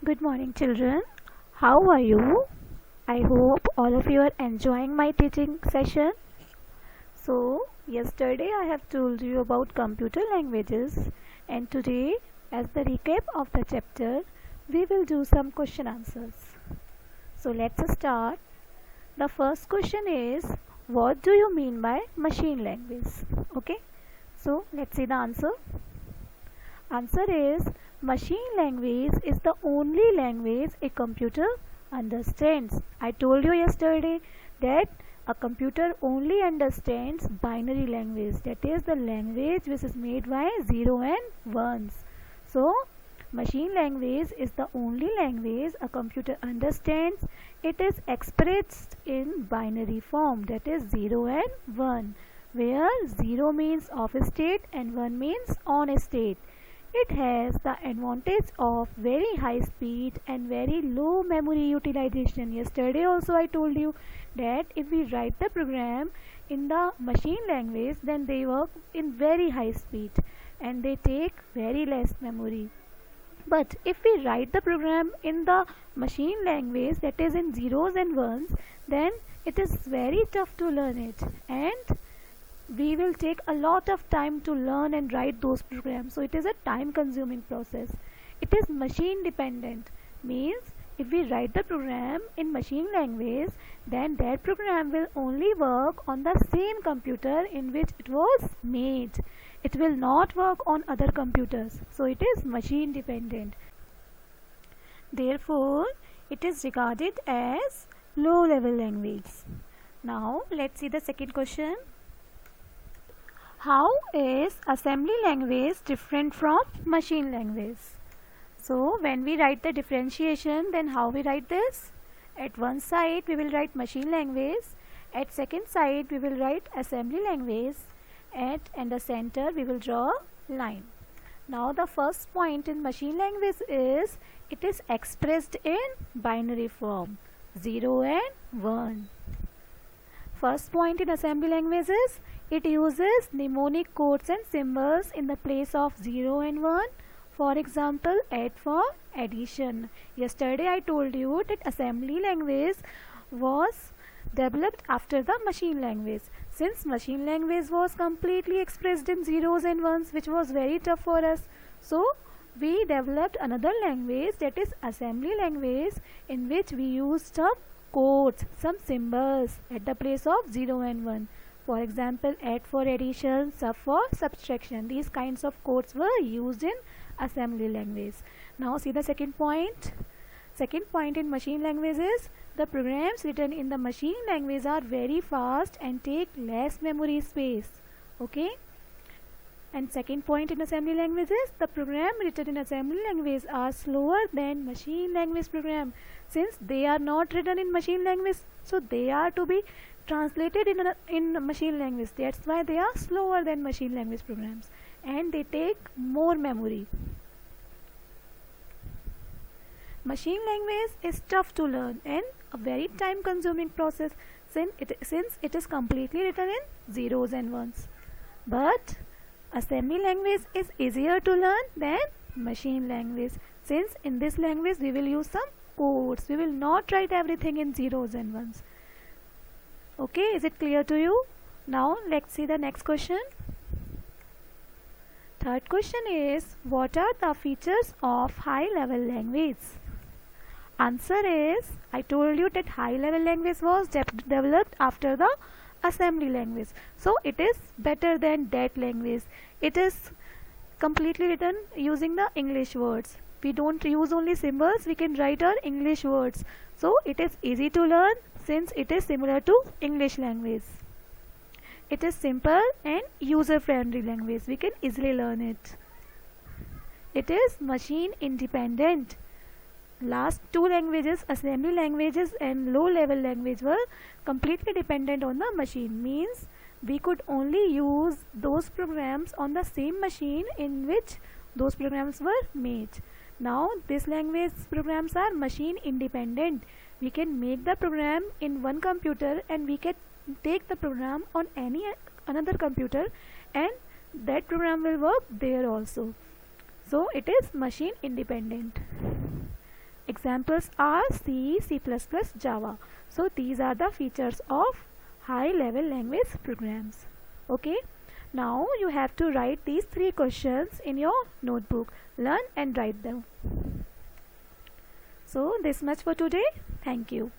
Good morning, children. How are you? I hope all of you are enjoying my teaching session. So, yesterday I have told you about computer languages, and today, as the recap of the chapter, we will do some question answers. So, let's start. The first question is, what do you mean by machine language? Okay, so let's see the answer. Answer is, machine language is the only language a computer understands. I told you yesterday that a computer only understands binary language, that is the language which is made by 0 and 1s. So machine language is the only language a computer understands. It is expressed in binary form, that is 0 and 1, where 0 means off state and 1 means on state. It has the advantage of very high speed and very low memory utilization. Yesterday also I told you that if we write the program in the machine language, then they work in very high speed and they take very less memory. But if we write the program in the machine language, that is in zeros and ones, then it is very tough to learn it, and we will take a lot of time to learn and write those programs. So it is a time consuming process. It is machine dependent, means if we write the program in machine language, then that program will only work on the same computer in which it was made. It will not work on other computers. So it is machine dependent. Therefore it is regarded as low level language. Now let's see the second question. How is assembly language different from machine language? So when we write the differentiation, then how we write this? At one side we will write machine language, at second side we will write assembly language, and the center we will draw line. Now the first point in machine language is it is expressed in binary form, 0 and 1. First point in assembly language is it uses mnemonic codes and symbols in the place of 0 and 1. For example, add for addition. Yesterday I told you that assembly language was developed after the machine language. Since machine language was completely expressed in zeros and ones, which was very tough for us, so we developed another language, that is assembly language, in which we used some codes, some symbols at the place of 0 and 1. For example, add for addition, sub for subtraction. These kinds of codes were used in assembly language. Now see the second point. Second point in machine language is the programs written in the machine language are very fast and take less memory space. Okay? And second point in assembly language is the program written in assembly language are slower than machine language program. Since they are not written in machine language, so they are to be translated in machine language. That's why they are slower than machine language programs and they take more memory. Machine language is tough to learn and a very time consuming process since it is completely written in zeros and ones. But assembly language is easier to learn than machine language, since in this language we will use some codes. We will not write everything in zeros and ones. Okay, is it clear to you? Now let's see the next question. Third question is, what are the features of high level language? Answer is, I told you that high level language was developed after the assembly language, so it is better than that language. It is completely written using the English words. We don't use only symbols, we can write our English words. So it is easy to learn since it is similar to English language. It is simple and user friendly language. We can easily learn it. It is machine independent. Last two languages, assembly languages and low level language, were completely dependent on the machine, means we could only use those programs on the same machine in which those programs were made. Now this language programs are machine independent. We can make the program in one computer and we can take the program on any another computer and that program will work there also. So it is machine independent. examples are C, C++, Java. So these are the features of high level language programs. Okay, now you have to write these 3 questions in your notebook. Learn and write them. So this much for today. Thank you.